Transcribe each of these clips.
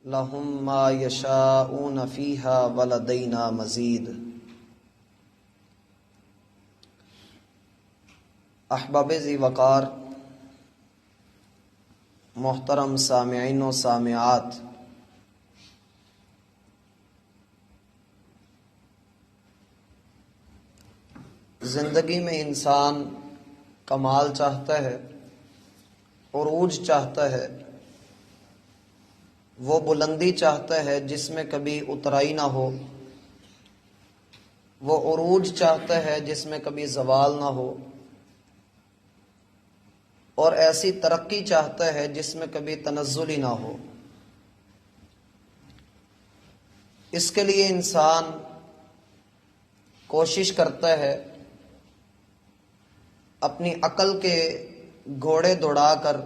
لهم ما يشاءون فيها ولدينا مزید۔ احباب ذی وقار، محترم سامعین و سامعات، زندگی میں انسان کمال چاہتا ہے، عروج چاہتا ہے، وہ بلندی چاہتا ہے جس میں کبھی اترائی نہ ہو، وہ عروج چاہتا ہے جس میں کبھی زوال نہ ہو، اور ایسی ترقی چاہتا ہے جس میں کبھی تنزل ہی نہ ہو۔ اس کے لیے انسان کوشش کرتا ہے اپنی عقل کے گھوڑے دوڑا کر،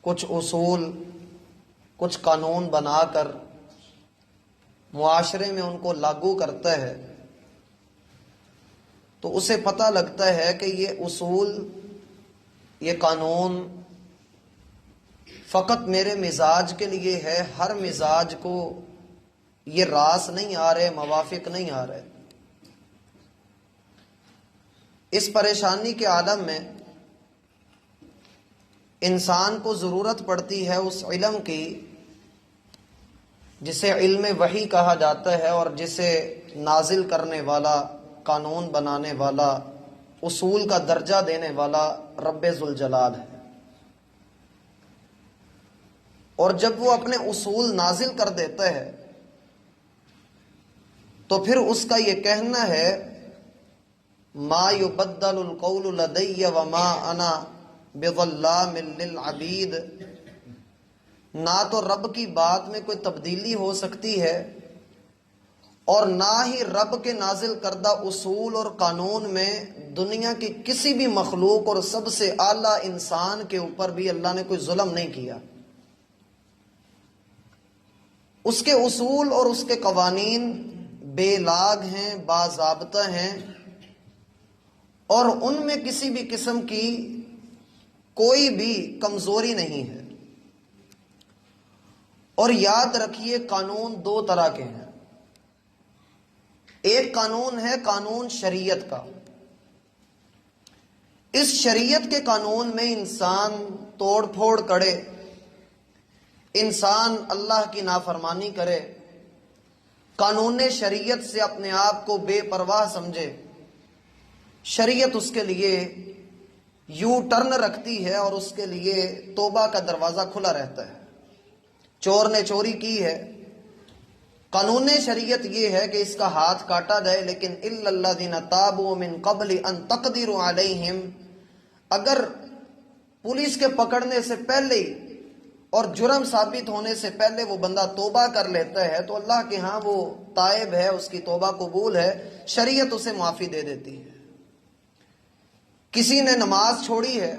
کچھ اصول، کچھ قانون بنا کر معاشرے میں ان کو لاگو کرتا ہے، تو اسے پتہ لگتا ہے کہ یہ اصول، یہ قانون فقط میرے مزاج کے لیے ہے، ہر مزاج کو یہ راس نہیں آ رہے، موافق نہیں آ رہے۔ اس پریشانی کے عالم میں انسان کو ضرورت پڑتی ہے اس علم کی جسے علم وحی کہا جاتا ہے، اور جسے نازل کرنے والا، قانون بنانے والا، اصول کا درجہ دینے والا رب ذوالجلال ہے۔ اور جب وہ اپنے اصول نازل کر دیتا ہے تو پھر اس کا یہ کہنا ہے ما یبدل القول لدی وما انا بظلام للعبید، نہ تو رب کی بات میں کوئی تبدیلی ہو سکتی ہے، اور نہ ہی رب کے نازل کردہ اصول اور قانون میں دنیا کی کسی بھی مخلوق اور سب سے اعلیٰ انسان کے اوپر بھی اللہ نے کوئی ظلم نہیں کیا۔ اس کے اصول اور اس کے قوانین بے لاگ ہیں، باضابطہ ہیں، اور ان میں کسی بھی قسم کی کوئی بھی کمزوری نہیں ہے۔ اور یاد رکھیے، قانون دو طرح کے ہیں۔ ایک قانون ہے قانون شریعت کا۔ اس شریعت کے قانون میں انسان توڑ پھوڑ کرے، انسان اللہ کی نافرمانی کرے، قانون شریعت سے اپنے آپ کو بے پرواہ سمجھے، شریعت اس کے لیے یو ٹرن رکھتی ہے اور اس کے لیے توبہ کا دروازہ کھلا رہتا ہے۔ چور نے چوری کی ہے، قانون شریعت یہ ہے کہ اس کا ہاتھ کاٹا جائے، لیکن الا الذین تابوا من قبل ان تقدروا علیہم، اگر پولیس کے پکڑنے سے پہلے اور جرم ثابت ہونے سے پہلے وہ بندہ توبہ کر لیتا ہے تو اللہ کے ہاں وہ تائب ہے، اس کی توبہ قبول ہے، شریعت اسے معافی دے دیتی ہے۔ کسی نے نماز چھوڑی ہے،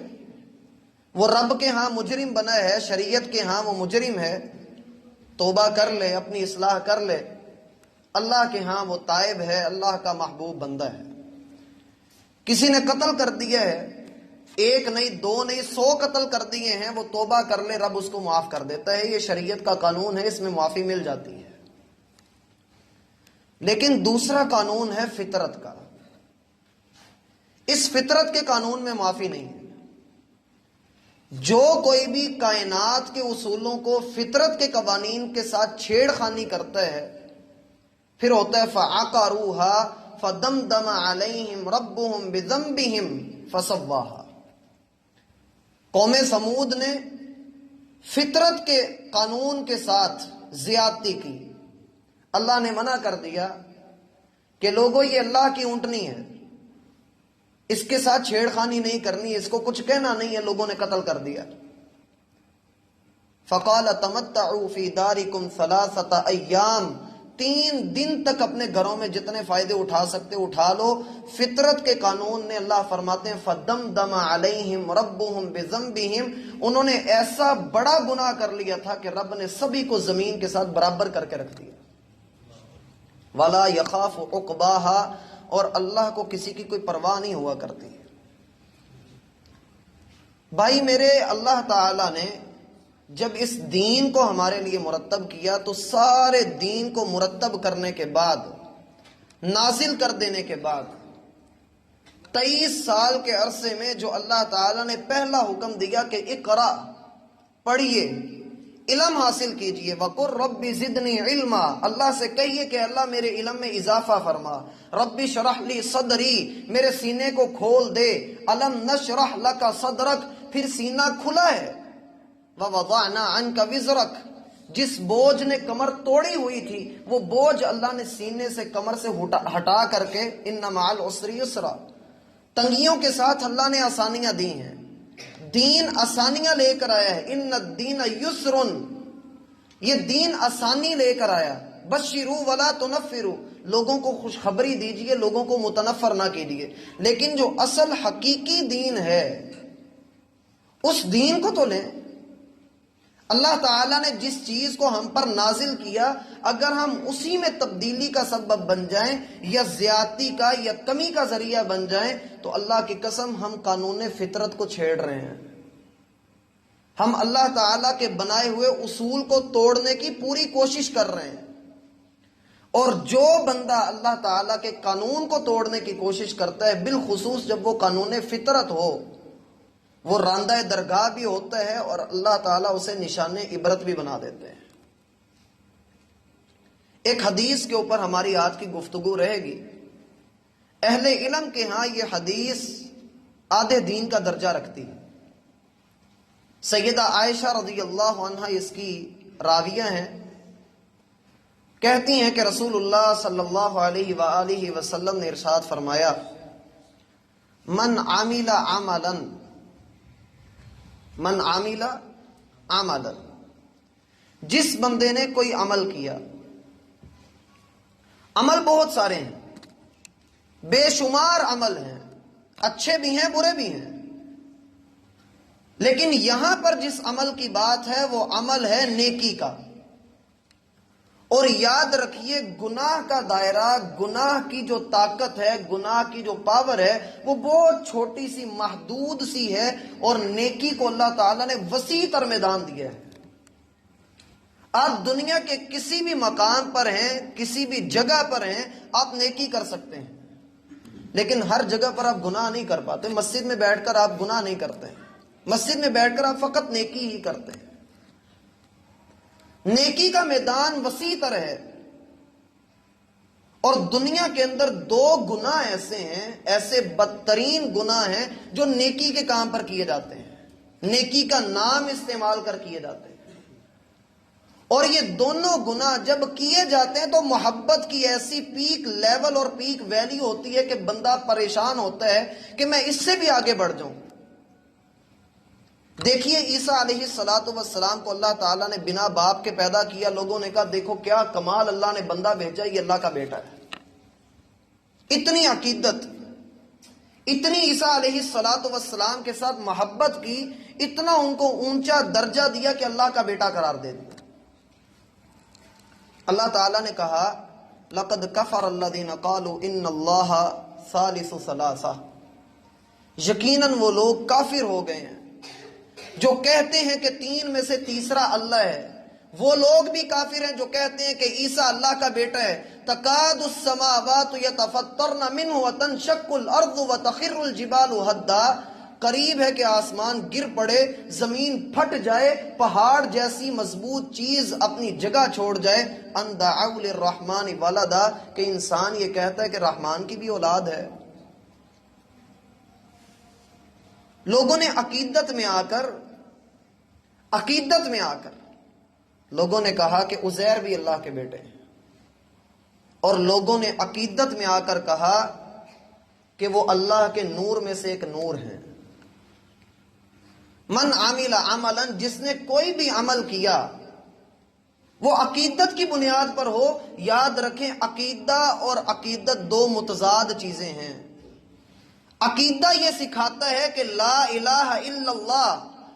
وہ رب کے ہاں مجرم بنا ہے، شریعت کے ہاں وہ مجرم ہے، توبہ کر لے، اپنی اصلاح کر لے، اللہ کے ہاں وہ تائب ہے، اللہ کا محبوب بندہ ہے۔ کسی نے قتل کر دیا ہے، ایک نہیں، دو نہیں، 100 قتل کر دیے ہیں، وہ توبہ کر لے، رب اس کو معاف کر دیتا ہے۔ یہ شریعت کا قانون ہے، اس میں معافی مل جاتی ہے۔ لیکن دوسرا قانون ہے فطرت کا۔ اس فطرت کے قانون میں معافی نہیں ہے۔ جو کوئی بھی کائنات کے اصولوں کو فطرت کے قوانین کے ساتھ چھیڑ خانی کرتا ہے، پھر ہوتا ہے فَعَقَرُوهَا فَدَمْدَمَ عَلَيْهِمْ رَبُّهُمْ بِذَنبِهِمْ فَسَوَّاهَا۔ قوم سمود نے فطرت کے قانون کے ساتھ زیادتی کی۔ اللہ نے منع کر دیا کہ لوگوں یہ اللہ کی اونٹنی ہے، اس کے ساتھ چھیڑ خانی نہیں کرنی، اس کو کچھ کہنا نہیں ہے، لوگوں نے قتل کر دیا۔ فَقَالَ تَمَتَّعُوا فِي دَارِكُمْ 3 أَيَّامٍ، 3 دن تک اپنے گھروں میں جتنے فائدے اٹھا سکتے اٹھا لو۔ فطرت کے قانون نے اللہ فرماتے ہیں فَدَمْدَمَ عَلَيْهِمْ رَبُّهُمْ بِذَنبِهِمْ، انہوں نے ایسا بڑا گناہ کر لیا تھا کہ رب نے سبھی کو زمین کے ساتھ برابر کر کے رکھ دیا۔ وَلَا يَخَافُ عُقْبَاهَا، اور اللہ کو کسی کی کوئی پرواہ نہیں ہوا کرتی ہے۔ بھائی میرے، اللہ تعالیٰ نے جب اس دین کو ہمارے لیے مرتب کیا تو سارے دین کو مرتب کرنے کے بعد، نازل کر دینے کے بعد 23 سال کے عرصے میں جو اللہ تعالیٰ نے پہلا حکم دیا کہ اقرا، پڑھیے، علم حاصل کیجئے، وَقُلْ رَبِّ زِدْنِي عِلْمًا، اللہ سے کہیے کہ اللہ میرے علم میں اضافہ فرما، ربی شرح لی صدری، میرے سینے کو کھول دے، الم نشرح لک صدرک، پھر سینہ کھلا ہے، وَوَضَعْنَا عَنْكَ وِزْرَكَ، جس بوجھ نے کمر توڑی ہوئی تھی وہ بوجھ اللہ نے سینے سے، کمر سے ہٹا کر کے، اِنَّ مَعَ الْعُسْرِ يُسْرًا، تنگیوں کے ساتھ اللہ نے آسانیاں دی ہیں، دین آسانیاں لے کر آیا ہے، ان الدین یسرن، یہ دین آسانی لے کر آیا، بشروا ولا تنفروا، لوگوں کو خوشخبری دیجئے، لوگوں کو متنفر نہ کیجئے، لیکن جو اصل حقیقی دین ہے اس دین کو تو لیں۔ اللہ تعالیٰ نے جس چیز کو ہم پر نازل کیا، اگر ہم اسی میں تبدیلی کا سبب بن جائیں یا زیادتی کا یا کمی کا ذریعہ بن جائیں تو اللہ کی قسم ہم قانون فطرت کو چھیڑ رہے ہیں، ہم اللہ تعالیٰ کے بنائے ہوئے اصول کو توڑنے کی پوری کوشش کر رہے ہیں۔ اور جو بندہ اللہ تعالیٰ کے قانون کو توڑنے کی کوشش کرتا ہے، بالخصوص جب وہ قانون فطرت ہو، وہ راندہ درگاہ بھی ہوتا ہے اور اللہ تعالیٰ اسے نشان عبرت بھی بنا دیتے ہیں۔ ایک حدیث کے اوپر ہماری آج کی گفتگو رہے گی۔ اہل علم کے ہاں یہ حدیث آدھے دین کا درجہ رکھتی ہے۔ سیدہ عائشہ رضی اللہ عنہ اس کی راویہ ہیں، کہتی ہیں کہ رسول اللہ صلی اللہ علیہ وآلہ وسلم نے ارشاد فرمایا، من عامل عملا، من عامل عملا، جس بندے نے کوئی عمل کیا، عمل بہت سارے ہیں، بے شمار عمل ہیں، اچھے بھی ہیں برے بھی ہیں، لیکن یہاں پر جس عمل کی بات ہے وہ عمل ہے نیکی کا۔ اور یاد رکھیے گناہ کا دائرہ، گناہ کی جو طاقت ہے، گناہ کی جو پاور ہے وہ بہت چھوٹی سی محدود سی ہے، اور نیکی کو اللہ تعالیٰ نے وسیع تر میدان دیا ہے۔ آپ دنیا کے کسی بھی مقام پر ہیں، کسی بھی جگہ پر ہیں، آپ نیکی کر سکتے ہیں، لیکن ہر جگہ پر آپ گناہ نہیں کر پاتے۔ مسجد میں بیٹھ کر آپ گناہ نہیں کرتے، مسجد میں بیٹھ کر آپ فقط نیکی ہی کرتے ہیں۔ نیکی کا میدان وسیع تر ہے، اور دنیا کے اندر دو گناہ ایسے ہیں، ایسے بدترین گناہ ہیں جو نیکی کے کام پر کیے جاتے ہیں، نیکی کا نام استعمال کر کیے جاتے ہیں، اور یہ دونوں گناہ جب کیے جاتے ہیں تو محبت کی ایسی پیک لیول اور پیک ویلیو ہوتی ہے کہ بندہ پریشان ہوتا ہے کہ میں اس سے بھی آگے بڑھ جاؤں۔ دیکھیے عیسیٰ علیہ السلام کو اللہ تعالیٰ نے بنا باپ کے پیدا کیا، لوگوں نے کہا دیکھو کیا کمال اللہ نے بندہ بھیجا، یہ اللہ کا بیٹا ہے۔ اتنی عقیدت، اتنی عیسیٰ علیہ السلام کے ساتھ محبت کی، اتنا ان کو اونچا درجہ دیا کہ اللہ کا بیٹا قرار دے دیا۔ اللہ تعالیٰ نے کہا لَقَدْ كَفَرَ الَّذِينَ قَالُوا إِنَّ اللَّهَ ثَالِثُ ثَلَاثَةٍ، یقیناً وہ لوگ کافر ہو گئے ہیں جو کہتے ہیں کہ تین میں سے تیسرا اللہ ہے۔ وہ لوگ بھی کافر ہیں جو کہتے ہیں کہ عیسیٰ اللہ کا بیٹا ہے۔ تَكَادُ السَّمَاوَاتُ يَتَفَطَّرْنَ مِنْهُ وَتَنشَقُّ الْأَرْضُ وَتَخِرُّ الْجِبَالُ هَدًّا، قریب ہے کہ آسمان گر پڑے، زمین پھٹ جائے، پہاڑ جیسی مضبوط چیز اپنی جگہ چھوڑ جائے، ان دعوا للرحمن ولدا، کہ انسان یہ کہتا ہے کہ رحمان کی بھی اولاد ہے۔ لوگوں نے عقیدت میں آ کر لوگوں نے کہا کہ عزیر بھی اللہ کے بیٹے ہیں، اور لوگوں نے عقیدت میں آ کر کہا کہ وہ اللہ کے نور میں سے ایک نور ہیں۔ من عامل عملا، جس نے کوئی بھی عمل کیا وہ عقیدت کی بنیاد پر ہو۔ یاد رکھیں عقیدہ اور عقیدت دو متضاد چیزیں ہیں۔ عقیدہ یہ سکھاتا ہے کہ لا الہ الا اللہ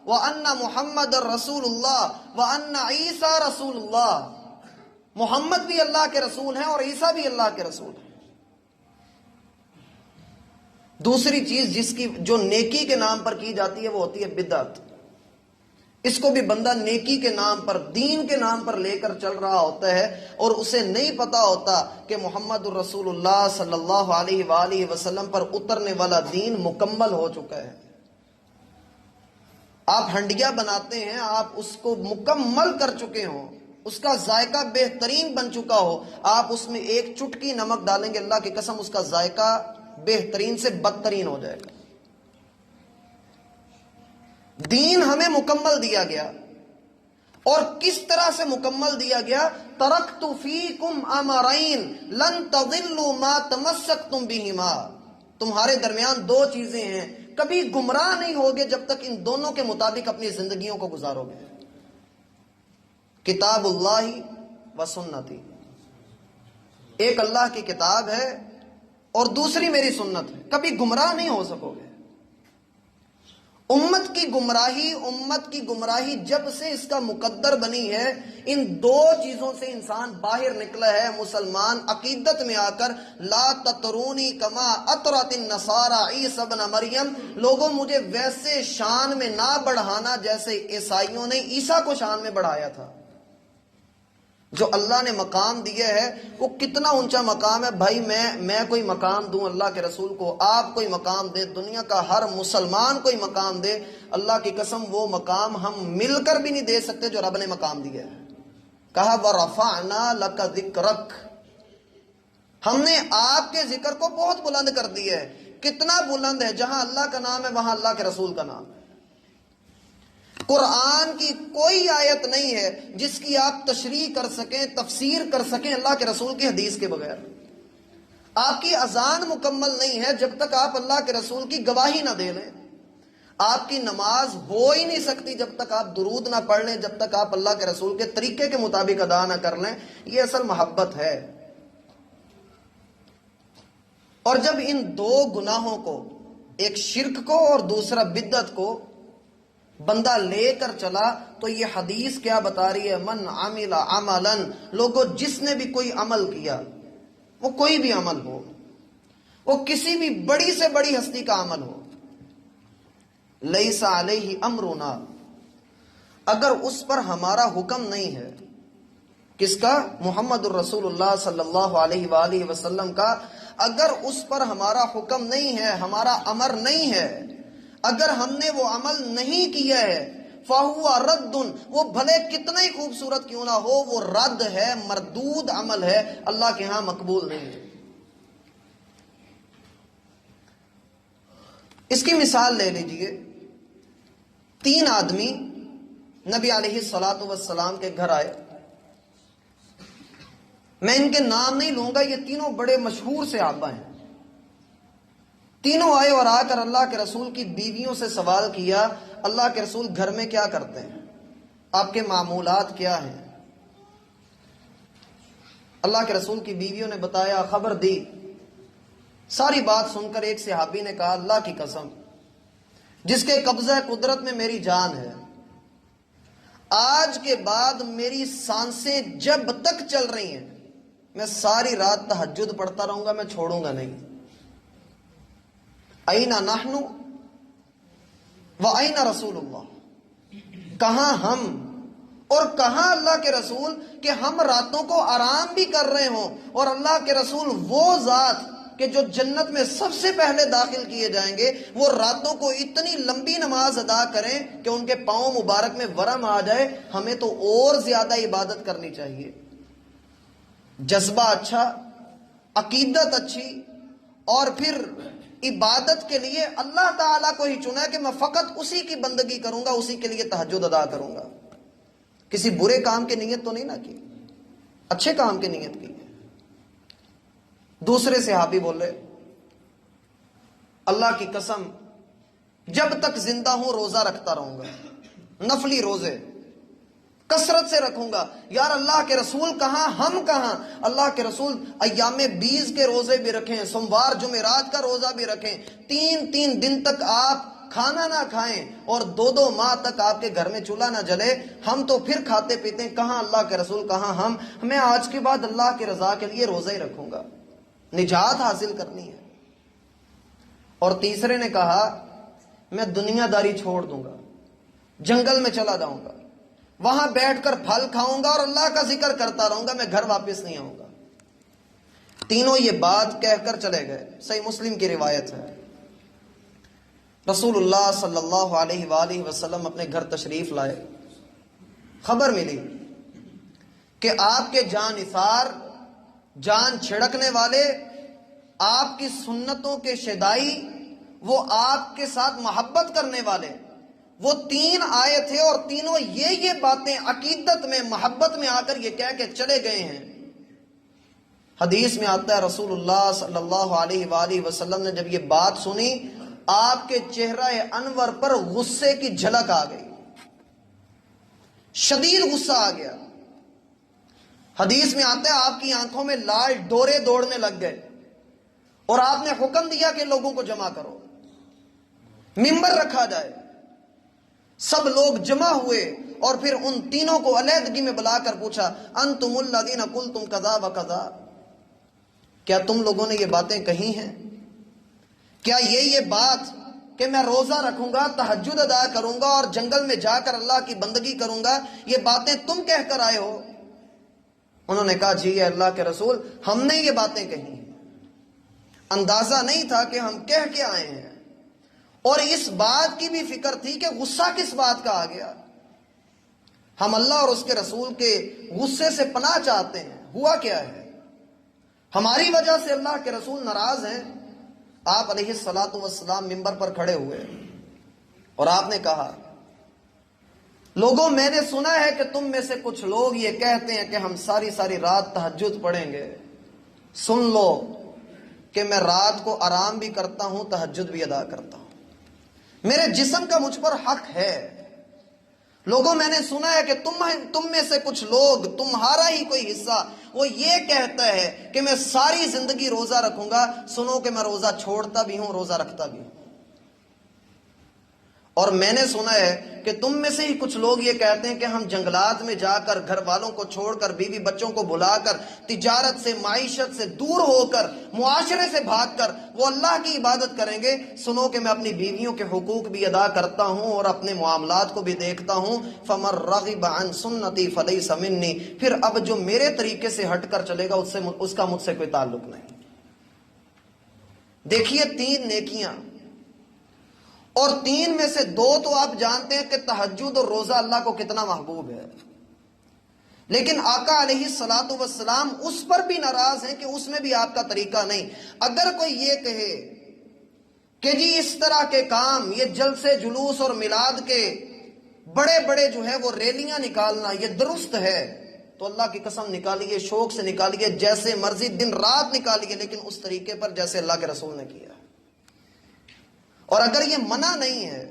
وان محمد رسول اللہ وان عیسیٰ رسول اللہ، محمد بھی اللہ کے رسول ہیں اور عیسیٰ بھی اللہ کے رسول ہیں۔ دوسری چیز جو نیکی کے نام پر کی جاتی ہے وہ ہوتی ہے بدعت۔ اس کو بھی بندہ نیکی کے نام پر، دین کے نام پر لے کر چل رہا ہوتا ہے، اور اسے نہیں پتا ہوتا کہ محمد الرسول اللہ صلی اللہ علیہ وآلہ وسلم پر اترنے والا دین مکمل ہو چکا ہے۔ آپ ہنڈیا بناتے ہیں، آپ اس کو مکمل کر چکے ہوں، اس کا ذائقہ بہترین بن چکا ہو، آپ اس میں ایک چٹکی نمک ڈالیں گے، اللہ کی قسم اس کا ذائقہ بہترین سے بدترین ہو جائے گا۔ دین ہمیں مکمل دیا گیا، اور کس طرح سے مکمل دیا گیا؟ ترکت فیکم امرین لن تضلوا ما تمسکتم بہما، تمہارے درمیان دو چیزیں ہیں، کبھی گمراہ نہیں ہوگے جب تک ان دونوں کے مطابق اپنی زندگیوں کو گزارو گے، کتاب اللہ و سنتی، ایک اللہ کی کتاب ہے اور دوسری میری سنت ہے، کبھی گمراہ نہیں ہو سکو گے۔ امت کی گمراہی جب سے اس کا مقدر بنی ہے، ان دو چیزوں سے انسان باہر نکلا ہے۔ مسلمان عقیدت میں آ کر لا تطرونی کما اطرت النصارى عیسی ابن مریم، لوگوں مجھے ویسے شان میں نہ بڑھانا جیسے عیسائیوں نے عیسیٰ کو شان میں بڑھایا تھا۔ جو اللہ نے مقام دیا ہے وہ کتنا اونچا مقام ہے بھائی، میں کوئی مقام دوں اللہ کے رسول کو، آپ کوئی مقام دے، دنیا کا ہر مسلمان کوئی مقام دے، اللہ کی قسم وہ مقام ہم مل کر بھی نہیں دے سکتے جو رب نے مقام دیا ہے۔ کہا وَرَفَعْنَا لَكَ ذِكْرَكَ، ہم نے آپ کے ذکر کو بہت بلند کر دیا ہے۔ کتنا بلند ہے؟ جہاں اللہ کا نام ہے وہاں اللہ کے رسول کا نام ہے۔ قرآن کی کوئی آیت نہیں ہے جس کی آپ تشریح کر سکیں، تفسیر کر سکیں اللہ کے رسول کی حدیث کے بغیر۔ آپ کی اذان مکمل نہیں ہے جب تک آپ اللہ کے رسول کی گواہی نہ دے لیں۔ آپ کی نماز ہو ہی نہیں سکتی جب تک آپ درود نہ پڑھ لیں، جب تک آپ اللہ کے رسول کے طریقے کے مطابق ادا نہ کر لیں۔ یہ اصل محبت ہے۔ اور جب ان دو گناہوں کو، ایک شرک کو اور دوسرا بدعت کو، بندہ لے کر چلا تو یہ حدیث کیا بتا رہی ہے؟ من عمل عملا، لوگوں جس نے بھی کوئی عمل کیا، وہ کوئی بھی عمل ہو، وہ کسی بھی بڑی سے بڑی ہستی کا عمل ہو، لیس علیہ امرنا، اگر اس پر ہمارا حکم نہیں ہے، کس کا؟ محمد الرسول اللہ صلی اللہ علیہ وآلہ وسلم کا، اگر اس پر ہمارا حکم نہیں ہے، ہمارا امر نہیں ہے، اگر ہم نے وہ عمل نہیں کیا ہے، فَهُوَ رَدٌّ، وہ بھلے کتنا ہی خوبصورت کیوں نہ ہو، وہ رد ہے، مردود عمل ہے، اللہ کے ہاں مقبول نہیں ہے۔ اس کی مثال لے لیجئے، 3 آدمی نبی علیہ الصلوۃ والسلام کے گھر آئے، میں ان کے نام نہیں لوں گا، یہ تینوں بڑے مشہور صحابہ ہیں۔ تینوں آئے اور آ کر اللہ کے رسول کی بیویوں سے سوال کیا، اللہ کے رسول گھر میں کیا کرتے ہیں، آپ کے معمولات کیا ہیں؟ اللہ کے رسول کی بیویوں نے بتایا، خبر دی۔ ساری بات سن کر ایک صحابی نے کہا، اللہ کی قسم جس کے قبضہ قدرت میں میری جان ہے، آج کے بعد میری سانسیں جب تک چل رہی ہیں میں ساری رات تہجد پڑھتا رہوں گا، میں چھوڑوں گا نہیں۔ اَيْنَ نَحْنُ وَأَيْنَ رَسُولُ اللَّهِ، کہاں ہم اور کہاں اللہ کے رسول کہ ہم راتوں کو آرام بھی کر رہے ہوں، اور اللہ کے رسول وہ ذات کہ جو جنت میں سب سے پہلے داخل کیے جائیں گے، وہ راتوں کو اتنی لمبی نماز ادا کریں کہ ان کے پاؤں مبارک میں ورم آ جائے۔ ہمیں تو اور زیادہ عبادت کرنی چاہیے۔ جذبہ اچھا، عقیدت اچھی، اور پھر عبادت کے لیے اللہ تعالیٰ کو ہی چنا ہے کہ میں فقط اسی کی بندگی کروں گا، اسی کے لیے تہجد ادا کروں گا۔ کسی برے کام کی نیت تو نہیں نہ کی، اچھے کام کی نیت کی۔ دوسرے صحابی بولے، اللہ کی قسم جب تک زندہ ہوں روزہ رکھتا رہوں گا، نفلی روزے کثرت سے رکھوں گا۔ یار اللہ کے رسول کہاں، ہم کہاں؟ اللہ کے رسول ایام 20 کے روزے بھی رکھیں، سوموار جمعرات کا روزہ بھی رکھیں، 3 دن تک آپ کھانا نہ کھائیں، اور 2 ماہ تک آپ کے گھر میں چولہا نہ جلے۔ ہم تو پھر کھاتے پیتے ہیں، کہاں اللہ کے رسول کہاں ہم؟ میں آج کے بعد اللہ کی رضا کے لیے روزہ ہی رکھوں گا، نجات حاصل کرنی ہے۔ اور تیسرے نے کہا، میں دنیا داری چھوڑ دوں گا، جنگل میں چلا جاؤں گا، وہاں بیٹھ کر پھل کھاؤں گا اور اللہ کا ذکر کرتا رہوں گا، میں گھر واپس نہیں آؤں گا۔ تینوں یہ بات کہہ کر چلے گئے۔ صحیح مسلم کی روایت ہے۔ رسول اللہ صلی اللہ علیہ وآلہ وسلم اپنے گھر تشریف لائے، خبر ملی کہ آپ کے جان نثار، جان چھڑکنے والے، آپ کی سنتوں کے شیدائی، وہ آپ کے ساتھ محبت کرنے والے، وہ تین آئے تھے اور تینوں یہ باتیں عقیدت میں، محبت میں آ کر یہ کہہ کے چلے گئے ہیں۔ حدیث میں آتا ہے رسول اللہ صلی اللہ علیہ وآلہ وسلم نے جب یہ بات سنی، آپ کے چہرہ انور پر غصے کی جھلک آ گئی، شدید غصہ آ گیا۔ حدیث میں آتا ہے آپ کی آنکھوں میں لال ڈورے دوڑنے لگ گئے اور آپ نے حکم دیا کہ لوگوں کو جمع کرو، ممبر رکھا جائے۔ سب لوگ جمع ہوئے اور پھر ان تینوں کو علیحدگی میں بلا کر پوچھا، انتم الذین قلتم کذا و کذا، کیا تم لوگوں نے یہ باتیں کہی ہیں؟ کیا یہ بات کہ میں روزہ رکھوں گا، تہجد ادا کروں گا اور جنگل میں جا کر اللہ کی بندگی کروں گا، یہ باتیں تم کہہ کر آئے ہو؟ انہوں نے کہا جی اللہ کے رسول، ہم نے یہ باتیں کہی ہیں، اندازہ نہیں تھا کہ ہم کہہ کے آئے ہیں، اور اس بات کی بھی فکر تھی کہ غصہ کس بات کا آ گیا۔ ہم اللہ اور اس کے رسول کے غصے سے پناہ چاہتے ہیں، ہوا کیا ہے؟ ہماری وجہ سے اللہ کے رسول ناراض ہیں۔ آپ علیہ الصلاۃ والسلام ممبر پر کھڑے ہوئے اور آپ نے کہا، لوگوں میں نے سنا ہے کہ تم میں سے کچھ لوگ یہ کہتے ہیں کہ ہم ساری ساری رات تہجد پڑھیں گے۔ سن لو کہ میں رات کو آرام بھی کرتا ہوں، تہجد بھی ادا کرتا ہوں، میرے جسم کا مجھ پر حق ہے۔ لوگوں میں نے سنا ہے کہ تم میں سے کچھ لوگ، تمہارا ہی کوئی حصہ، وہ یہ کہتا ہے کہ میں ساری زندگی روزہ رکھوں گا۔ سنو کہ میں روزہ چھوڑتا بھی ہوں، روزہ رکھتا بھی ہوں۔ اور میں نے سنا ہے کہ تم میں سے ہی کچھ لوگ یہ کہتے ہیں کہ ہم جنگلات میں جا کر گھر والوں کو چھوڑ کر، بیوی بچوں کو بھلا کر، تجارت سے، معیشت سے دور ہو کر، معاشرے سے بھاگ کر وہ اللہ کی عبادت کریں گے۔ سنو کہ میں اپنی بیویوں کے حقوق بھی ادا کرتا ہوں اور اپنے معاملات کو بھی دیکھتا ہوں۔ فَمَن رَغِبَ عَن سُنَّتِي فَلَيْسَ مِنِّي، پھر اب جو میرے طریقے سے ہٹ کر چلے گا اس کا مجھ سے کوئی تعلق نہیں۔ دیکھیے تین نیکیاں، اور تین میں سے دو تو آپ جانتے ہیں کہ تہجد اور روزہ اللہ کو کتنا محبوب ہے، لیکن آقا علیہ الصلاۃ والسلام اس پر بھی ناراض ہیں کہ اس میں بھی آپ کا طریقہ نہیں۔ اگر کوئی یہ کہے کہ جی اس طرح کے کام، یہ جلسے جلوس اور میلاد کے بڑے بڑے جو ہے وہ ریلیاں نکالنا یہ درست ہے، تو اللہ کی قسم نکالیے، شوق سے نکالیے، جیسے مرضی دن رات نکالیے، لیکن اس طریقے پر جیسے اللہ کے رسول نے کیا۔ اور اگر یہ منع نہیں ہے،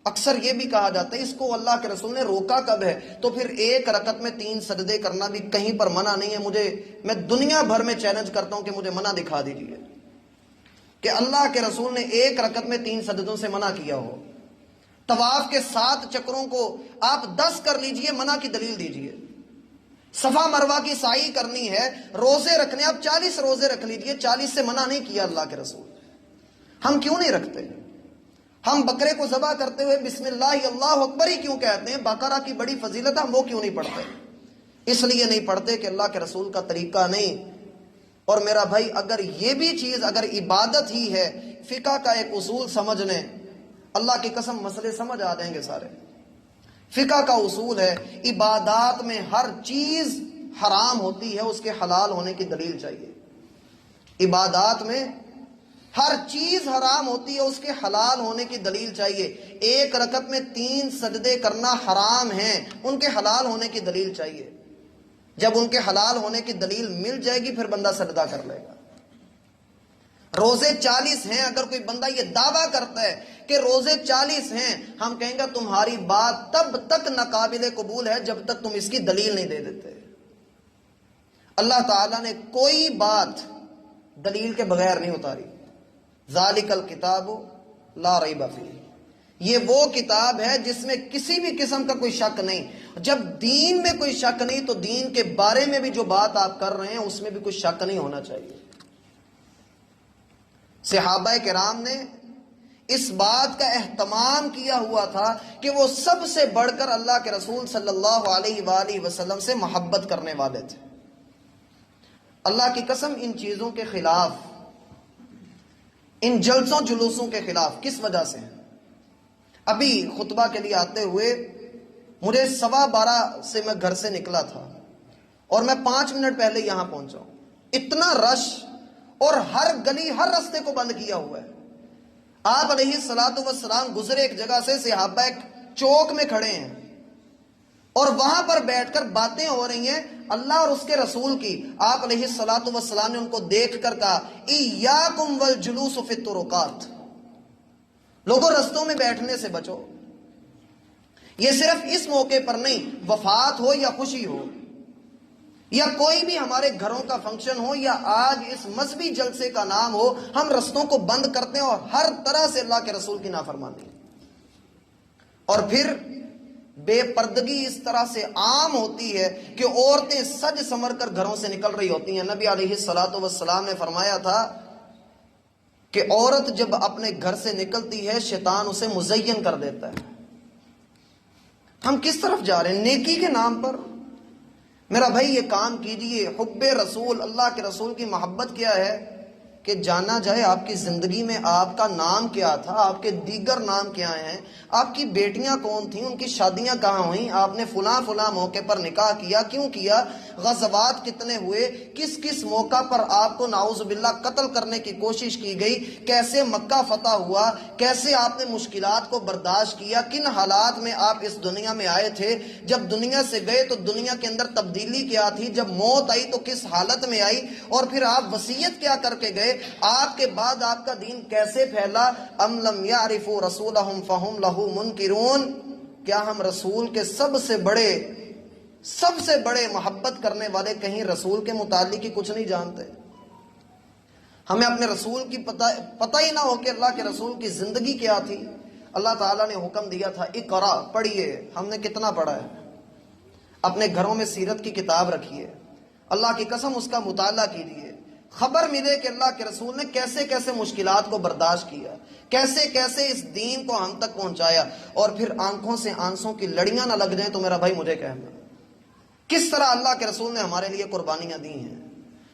اکثر یہ بھی کہا جاتا ہے اس کو اللہ کے رسول نے روکا کب ہے، تو پھر ایک رکعت میں 3 سجدے کرنا بھی کہیں پر منع نہیں ہے۔ میں دنیا بھر میں چیلنج کرتا ہوں کہ مجھے منع دکھا دیجیے کہ اللہ کے رسول نے ایک رکعت میں 3 سجدوں سے منع کیا ہو۔ طواف کے 7 چکروں کو آپ 10 کر لیجئے، منع کی دلیل دیجئے۔ صفا مروہ کی سعی کرنی ہے، روزے رکھنے، آپ 40 روزے رکھ لیجئے، 40 سے منع نہیں کیا اللہ کے رسول۔ ہم کیوں نہیں رکھتے؟ ہم بکرے کو ذبح کرتے ہوئے بسم اللہ اللہ اکبر ہی کیوں کہتے ہیں؟ بقرہ کی بڑی فضیلت ہے، ہم وہ کیوں نہیں پڑھتے؟ اس لیے نہیں پڑھتے کہ اللہ کے رسول کا طریقہ نہیں۔ اور میرا بھائی، اگر یہ بھی چیز اگر عبادت ہی ہے، فقہ کا ایک اصول سمجھ لیں، اللہ کی قسم مسئلے سمجھ آ جائیں گے سارے۔ فقہ کا اصول ہے، عبادات میں ہر چیز حرام ہوتی ہے، اس کے حلال ہونے کی دلیل چاہیے۔ عبادات میں ہر چیز حرام ہوتی ہے، اس کے حلال ہونے کی دلیل چاہیے۔ ایک رکعت میں 3 سجدے کرنا حرام ہیں، ان کے حلال ہونے کی دلیل چاہیے۔ جب ان کے حلال ہونے کی دلیل مل جائے گی پھر بندہ سجدہ کر لے گا۔ روزے 40 ہیں، اگر کوئی بندہ یہ دعویٰ کرتا ہے کہ روزے 40 ہیں، ہم کہیں گے تمہاری بات تب تک ناقابل قبول ہے جب تک تم اس کی دلیل نہیں دے دیتے۔ اللہ تعالیٰ نے کوئی بات دلیل کے بغیر نہیں اتاری۔ ذالک الکتاب لا ریب فیہ، یہ وہ کتاب ہے جس میں کسی بھی قسم کا کوئی شک نہیں۔ جب دین میں کوئی شک نہیں تو دین کے بارے میں بھی جو بات آپ کر رہے ہیں اس میں بھی کوئی شک نہیں ہونا چاہیے۔ صحابہ کرام نے اس بات کا اہتمام کیا ہوا تھا کہ وہ سب سے بڑھ کر اللہ کے رسول صلی اللہ علیہ وآلہ وسلم سے محبت کرنے والے تھے۔ اللہ کی قسم ان چیزوں کے خلاف، ان جلسوں جلوسوں کے خلاف کس وجہ سے ہیں؟ ابھی خطبہ کے لیے آتے ہوئے مجھے 12:15 سے میں گھر سے نکلا تھا اور میں 5 منٹ پہلے یہاں پہنچا ہوں۔ اتنا رش اور ہر گلی ہر راستے کو بند کیا ہوا ہے۔ آپ علیہ الصلوۃ والسلام گزرے ایک جگہ سے، صحابہ ایک چوک میں کھڑے ہیں اور وہاں پر بیٹھ کر باتیں ہو رہی ہیں اللہ اور اس کے رسول کی۔ آپ علیہ الصلوۃ والسلام نے ان کو دیکھ کر کہا ایاکم والجلوس فی الطرقات، لوگوں رستوں میں بیٹھنے سے بچو۔ یہ صرف اس موقع پر نہیں، وفات ہو یا خوشی ہو یا کوئی بھی ہمارے گھروں کا فنکشن ہو یا آج اس مذہبی جلسے کا نام ہو، ہم رستوں کو بند کرتے ہیں اور ہر طرح سے اللہ کے رسول کی نافرمانی۔ اور پھر بے پردگی اس طرح سے عام ہوتی ہے کہ عورتیں سج سمر کر گھروں سے نکل رہی ہوتی ہیں۔ نبی علیہ الصلوۃ والسلام نے فرمایا تھا کہ عورت جب اپنے گھر سے نکلتی ہے شیطان اسے مزین کر دیتا ہے۔ ہم کس طرف جا رہے ہیں؟ نیکی کے نام پر میرا بھائی یہ کام کیجئے۔ حب رسول، اللہ کے رسول کی محبت کیا ہے کہ جانا جائے آپ کی زندگی میں آپ کا نام کیا تھا، آپ کے دیگر نام کیا ہیں، آپ کی بیٹیاں کون تھیں، ان کی شادیاں کہاں ہوئیں، آپ نے فلاں فلاں موقع پر نکاح کیا، کیوں کیا، غزوات کتنے ہوئے، کس کس موقع پر آپ کو نعوذ باللہ قتل کرنے کی کوشش کی گئی، کیسے مکہ فتح ہوا، کیسے آپ نے مشکلات کو برداشت کیا، کن حالات میں آپ اس دنیا میں آئے تھے، جب دنیا سے گئے تو دنیا کے اندر تبدیلی کیا تھی، جب موت آئی تو کس حالت میں آئی، اور پھر آپ وصیت کیا کر کے گئے، آپ کے بعد آپ کا دین کیسے پھیلا۔ ام لم یعرفوا رسولہم فہم لہ منکرون، کیا ہم رسول کے سب سے بڑے محبت کرنے والے کہیں رسول کے متعلق ہی کچھ نہیں جانتے؟ ہمیں اپنے رسول کی پتہ ہی نہ ہو کہ اللہ کے رسول کی زندگی کیا تھی۔ اللہ تعالیٰ نے حکم دیا تھا اقرا، پڑھیے، ہم نے کتنا پڑھا ہے؟ اپنے گھروں میں سیرت کی کتاب رکھیے، اللہ کی قسم اس کا مطالعہ کیجیے، خبر ملے کہ اللہ کے رسول نے کیسے کیسے مشکلات کو برداشت کیا، کیسے کیسے اس دین کو ہم تک پہنچایا، اور پھر آنکھوں سے آنسوں کی لڑیاں نہ لگ جائیں تو میرا بھائی مجھے کہنا کس طرح اللہ کے رسول نے ہمارے لیے قربانیاں دی ہیں۔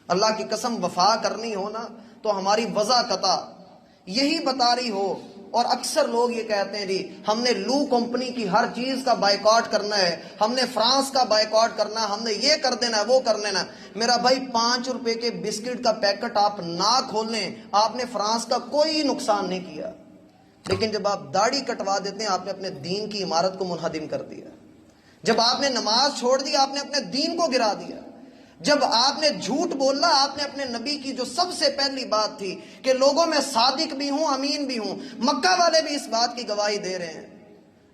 اللہ کی قسم وفا کرنی ہو نا تو ہماری وضع قطع یہی بتا رہی ہو، اور اکثر لوگ یہ کہتے ہیں جی ہم نے لو کمپنی کی ہر چیز کا بائیکاٹ کرنا ہے، ہم نے فرانس کا بائیکاٹ کرنا ہے، ہم نے یہ کر دینا ہے، وہ کر دینا ہے۔ میرا بھائی 5 روپے کے بسکٹ کا پیکٹ آپ نہ کھولیں، آپ نے فرانس کا کوئی نقصان نہیں کیا، لیکن جب آپ داڑھی کٹوا دیتے ہیں آپ نے اپنے دین کی عمارت کو منہدم کر دیا۔ جب آپ نے نماز چھوڑ دی آپ نے اپنے دین کو گرا دیا۔ جب آپ نے جھوٹ بولا آپ نے اپنے نبی کی جو سب سے پہلی بات تھی کہ لوگوں میں صادق بھی ہوں امین بھی ہوں، مکہ والے بھی اس بات کی گواہی دے رہے ہیں۔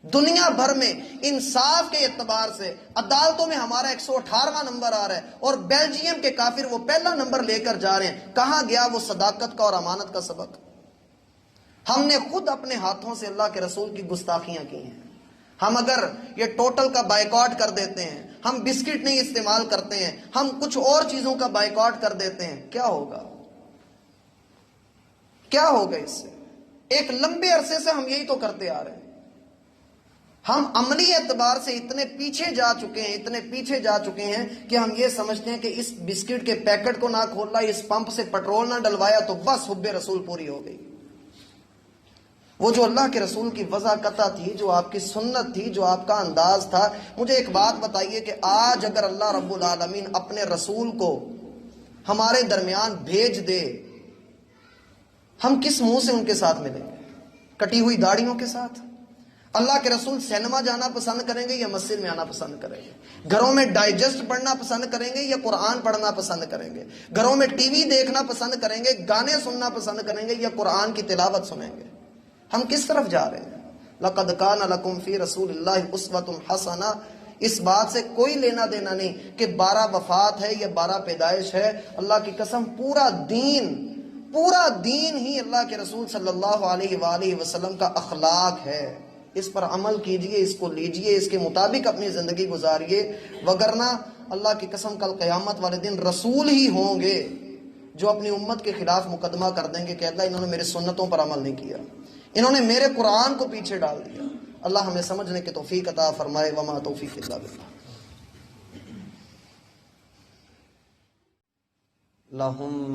دنیا بھر میں انصاف کے اعتبار سے عدالتوں میں ہمارا 118واں نمبر آ رہا ہے، اور بیلجیم کے کافر وہ پہلا نمبر لے کر جا رہے ہیں۔ کہاں گیا وہ صداقت کا اور امانت کا سبق؟ ہم نے خود اپنے ہاتھوں سے اللہ کے رسول کی گستاخیاں کی ہیں۔ ہم اگر یہ ٹوٹل کا بائیکاٹ کر دیتے ہیں، ہم بسکٹ نہیں استعمال کرتے ہیں، ہم کچھ اور چیزوں کا بائیکاٹ کر دیتے ہیں، کیا ہوگا؟ کیا ہوگا اس سے؟ ایک لمبے عرصے سے ہم یہی تو کرتے آ رہے ہیں۔ ہم عملی اعتبار سے اتنے پیچھے جا چکے ہیں کہ ہم یہ سمجھتے ہیں کہ اس بسکٹ کے پیکٹ کو نہ کھولا، اس پمپ سے پٹرول نہ ڈلوایا تو بس حب رسول پوری ہو گئی۔ وہ جو اللہ کے رسول کی وضع قطع تھی، جو آپ کی سنت تھی، جو آپ کا انداز تھا، مجھے ایک بات بتائیے کہ آج اگر اللہ رب العالمین اپنے رسول کو ہمارے درمیان بھیج دے، ہم کس منہ سے ان کے ساتھ ملیں گے؟ کٹی ہوئی داڑھیوں کے ساتھ؟ اللہ کے رسول سینما جانا پسند کریں گے یا مسجد میں آنا پسند کریں گے؟ گھروں میں ڈائجسٹ پڑھنا پسند کریں گے یا قرآن پڑھنا پسند کریں گے؟ گھروں میں ٹی وی دیکھنا پسند کریں گے، گانے سننا پسند کریں گے یا قرآن کی تلاوت سنیں گے؟ ہم کس طرف جا رہے ہیں؟ لَقَدْ كَانَ لَكُمْ فِي رَسُولِ اللَّهِ أُسْوَةٌ حَسَنَةٌ، اس بات سے کوئی لینا دینا نہیں کہ 12 وفات ہے یا 12 پیدائش ہے۔ اللہ کی قسم پورا دین ہی اللہ کے رسول صلی اللہ علیہ وآلہ وسلم کا اخلاق ہے۔ اس پر عمل کیجئے، اس کو لیجئے، اس کے مطابق اپنی زندگی گزاریے، وگرنہ اللہ کی قسم کل قیامت والے دن رسول ہی ہوں گے جو اپنی امت کے خلاف مقدمہ کر دیں گے کہ اللہ انہوں نے میرے سنتوں پر عمل نہیں کیا، انہوں نے میرے قرآن کو پیچھے ڈال دیا۔ اللہ ہمیں سمجھنے کی توفیق عطا فرمائے۔ وما توفیق الا باللہ۔ اللہم